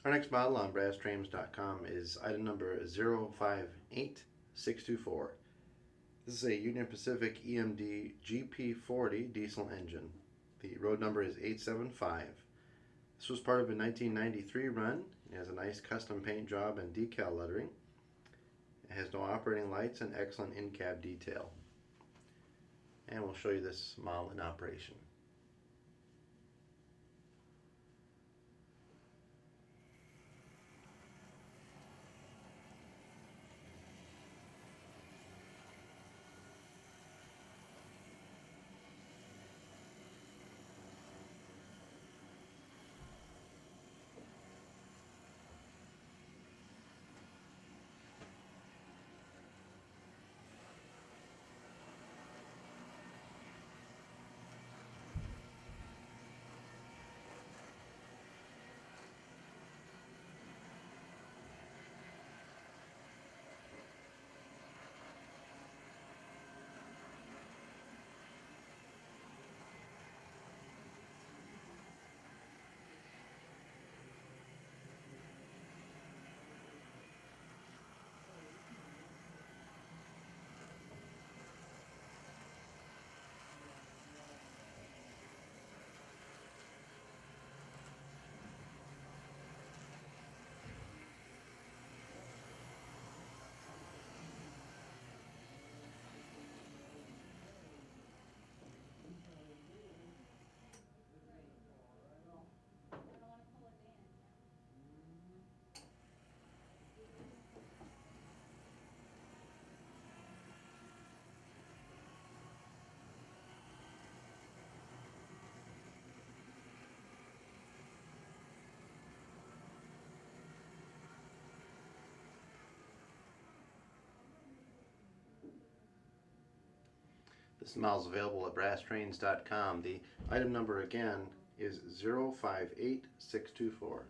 Our next model on brasstrains.com is item number 058624. This is a Union Pacific EMD GP40 diesel engine. The road number is 875. This was part of a 1993 run. It has a nice custom paint job and decal lettering. It has no operating lights and excellent in-cab detail. And we'll show you this model in operation. This model is available at brasstrains.com. The item number again is 058624.